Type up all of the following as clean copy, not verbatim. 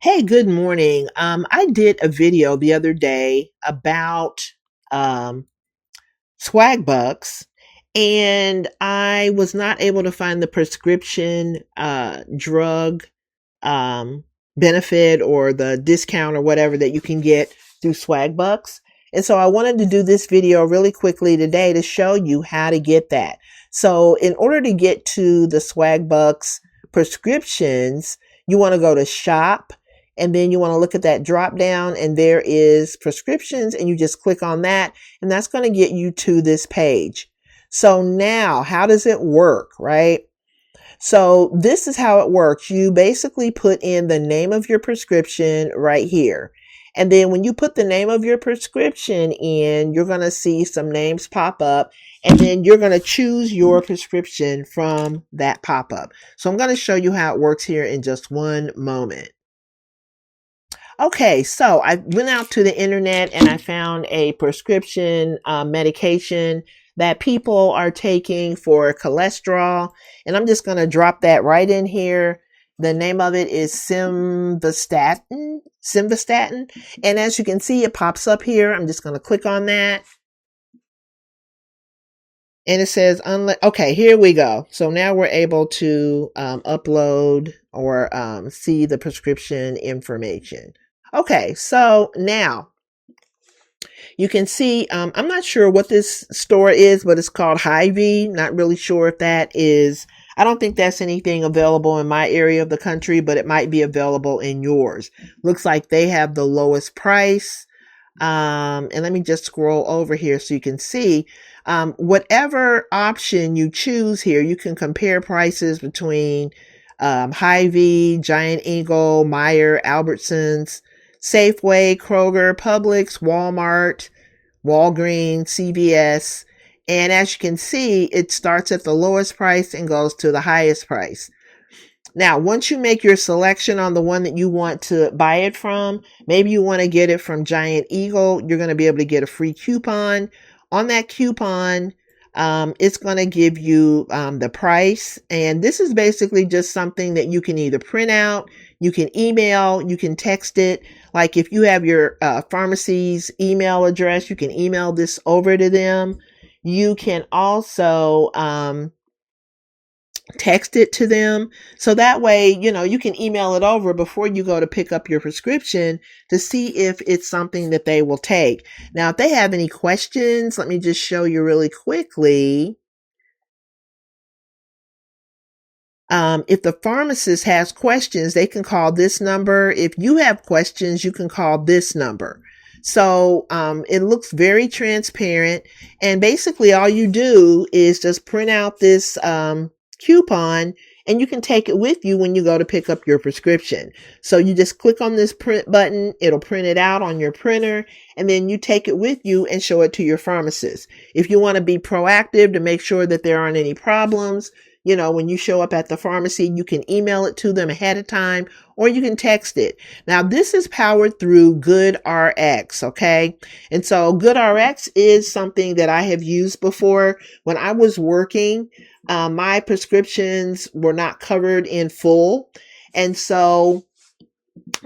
Hey, good morning. I did a video the other day about um, Swagbucks, and I was not able to find the prescription drug um, benefit or the discount or whatever that you can get through Swagbucks. And so I wanted to do this video really quickly today to show you how to get that. So in order to get to the Swagbucks prescriptions, you want to go to shop, and then you want to look at that drop down, and there is prescriptions, and you just click on that, and that's going to get you to this page. So now how does it work, right? So this is how it works. You basically put in the name of your prescription right here. And then when you put the name of your prescription in, you're going to see some names pop up, and then you're going to choose your prescription from that pop up. So I'm going to show you how it works here in just one moment. Okay, so I went out to the internet and I found a prescription medication that people are taking for cholesterol. And I'm just going to drop that right in here. The name of it is simvastatin. And as you can see, it pops up here. I'm just going to click on that. And it says, okay, here we go. So now we're able to upload or see the prescription information. Okay, so now you can see, I'm not sure what this store is, but it's called Hy-V. Not really sure if that is, I don't think that's anything available in my area of the country, but it might be available in yours. Looks like they have the lowest price. And let me just scroll over here so you can see, whatever option you choose here, you can compare prices between Hy-V, Giant Eagle, Meijer, Albertsons, Safeway, Kroger, Publix, Walmart, Walgreens, CVS. And as you can see, it starts at the lowest price and goes to the highest price. Now, once you make your selection on the one that you want to buy it from, maybe you want to get it from Giant Eagle, you're going to be able to get a free coupon. On that coupon, it's going to give you the price. And this is basically just something that you can either print out, you can email, you can text it. Like if you have your pharmacy's email address, you can email this over to them. You can also text it to them. So that way, you can email it over before you go to pick up your prescription to see if it's something that they will take. Now, if they have any questions, let me just show you really quickly. If the pharmacist has questions, they can call this number. If you have questions, you can call this number. So it looks very transparent. And basically all you do is just print out this coupon, and you can take it with you when you go to pick up your prescription. So you just click on this print button, it'll print it out on your printer, and then you take it with you and show it to your pharmacist. If you want to be proactive to make sure that there aren't any problems, when you show up at the pharmacy, you can email it to them ahead of time, or you can text it. Now, this is powered through GoodRx, okay? And so GoodRx is something that I have used before. When I was working, my prescriptions were not covered in full. And so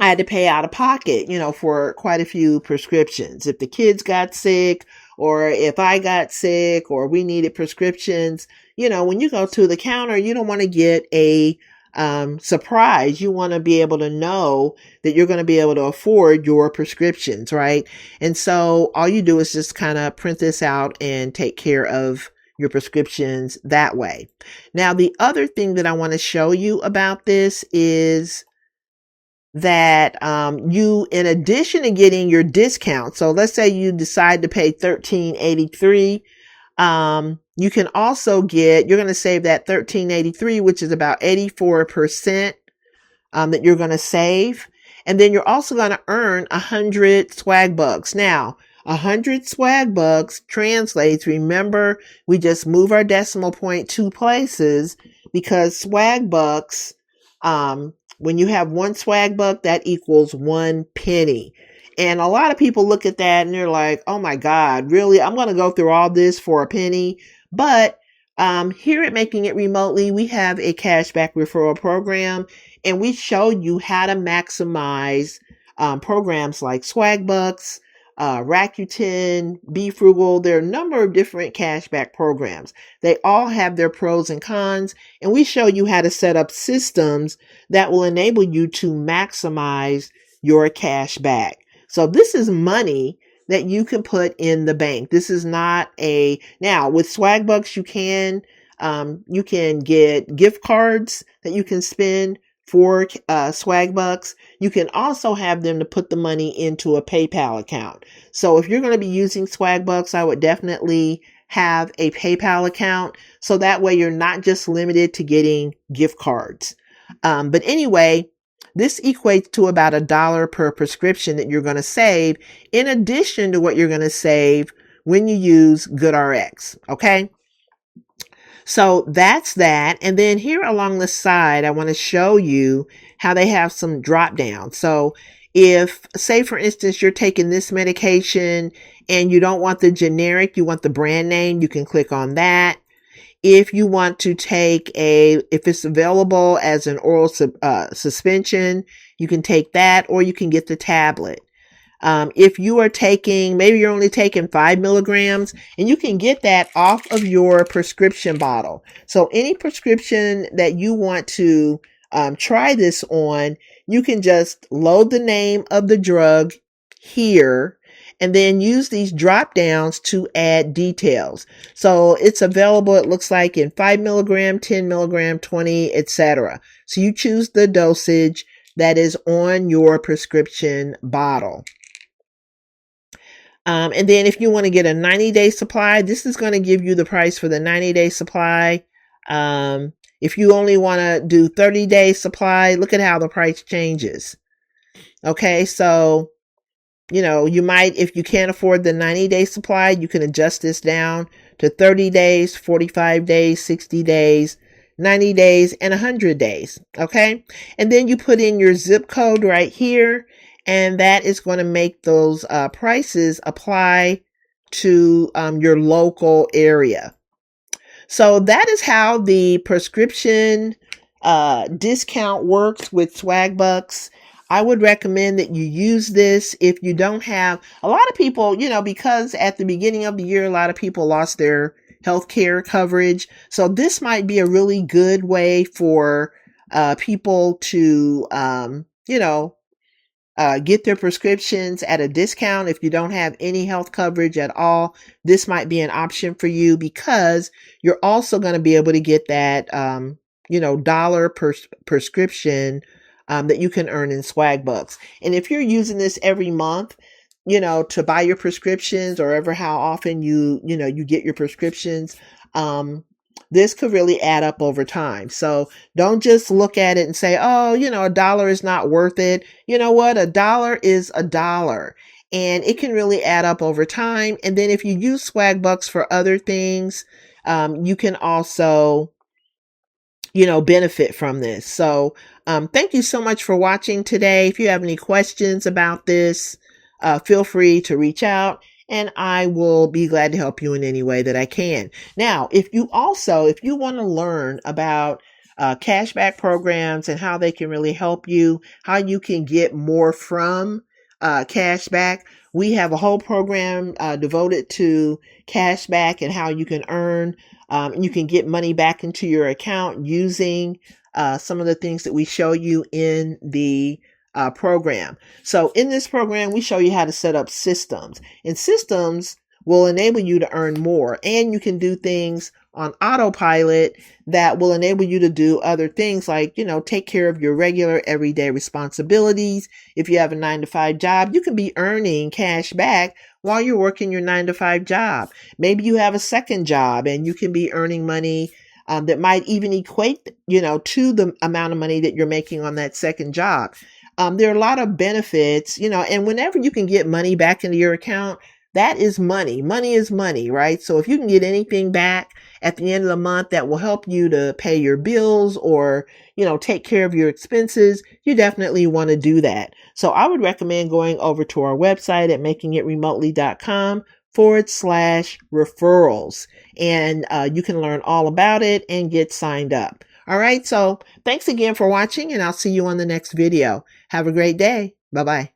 I had to pay out of pocket, for quite a few prescriptions. If the kids got sick, or if I got sick, or we needed prescriptions, when you go to the counter, you don't want to get a surprise. You want to be able to know that you're going to be able to afford your prescriptions, right? And so all you do is just kind of print this out and take care of your prescriptions that way. Now, the other thing that I want to show you about this is that you, in addition to getting your discount, so let's say you decide to pay $13.83, you can also you're going to save that $13.83, which is about 84% that you're going to save. And then you're also going to earn 100 Swagbucks. Now, 100 Swagbucks translates, remember, we just move our decimal point 2 places, because Swagbucks, when you have one Swagbuck, that equals 1 penny. And a lot of people look at that and they're like, oh my God, really? I'm going to go through all this for a penny? But Here at Making It Remotely, we have a cashback referral program, and we show you how to maximize programs like Swagbucks, Rakuten, Be Frugal. There are a number of different cashback programs. They all have their pros and cons, and we show you how to set up systems that will enable you to maximize your cash back. So this is money that you can put in the bank. This is not now with Swagbucks, you can get gift cards that you can spend for Swagbucks. You can also have them to put the money into a PayPal account. So if you're going to be using Swagbucks, I would definitely have a PayPal account. So that way you're not just limited to getting gift cards. But anyway, this equates to about $1 per prescription that you're going to save, in addition to what you're going to save when you use GoodRx. Okay. So that's that. And then here along the side, I want to show you how they have some drop down. So if, say, for instance, you're taking this medication and you don't want the generic, you want the brand name, you can click on that. If you want to take if it's available as an oral suspension, you can take that, or you can get the tablet. If you are maybe you're only taking 5 milligrams, and you can get that off of your prescription bottle. So any prescription that you want to try this on, you can just load the name of the drug here, and then use these drop downs to add details. So it's available, it looks like, in 5 milligram, 10 milligram, 20, etc. So you choose the dosage that is on your prescription bottle. And then if you want to get a 90-day supply, this is going to give you the price for the 90-day supply. If you only want to do 30-day supply, look at how the price changes. Okay, so you might, if you can't afford the 90-day supply, you can adjust this down to 30 days, 45 days, 60 days, 90 days, and 100 days. Okay. And then you put in your zip code right here, and that is going to make those prices apply to your local area. So that is how the prescription discount works with Swagbucks. I would recommend that you use this if you don't have a lot of people, because at the beginning of the year, a lot of people lost their healthcare coverage. So this might be a really good way for people to, get their prescriptions at a discount. If you don't have any health coverage at all, this might be an option for you, because you're also going to be able to get that, dollar per prescription that you can earn in Swagbucks. And if you're using this every month, to buy your prescriptions, or ever how often you get your prescriptions, this could really add up over time. So don't just look at it and say, oh, $1 is not worth it. You know what? $1 is $1, and it can really add up over time. And then if you use Swagbucks for other things, you can also, benefit from this. So, thank you so much for watching today. If you have any questions about this, feel free to reach out, and I will be glad to help you in any way that I can. Now, if you want to learn about cashback programs and how they can really help you, how you can get more from cashback, we have a whole program devoted to cashback and how you can earn and you can get money back into your account using some of the things that we show you in the program. So in this program, we show you how to set up systems, and systems will enable you to earn more, and you can do things on autopilot that will enable you to do other things like, take care of your regular everyday responsibilities. If you have a 9-to-5 job, you can be earning cash back while you're working your 9-to-5 job. Maybe you have a second job and you can be earning money that might even equate, to the amount of money that you're making on that second job. There are a lot of benefits, and whenever you can get money back into your account, that is money. Money is money, right? So if you can get anything back at the end of the month that will help you to pay your bills or, take care of your expenses, you definitely want to do that. So I would recommend going over to our website at makingitremotely.com www.safeway.com/referrals. And you can learn all about it and get signed up. All right. So thanks again for watching, and I'll see you on the next video. Have a great day. Bye-bye.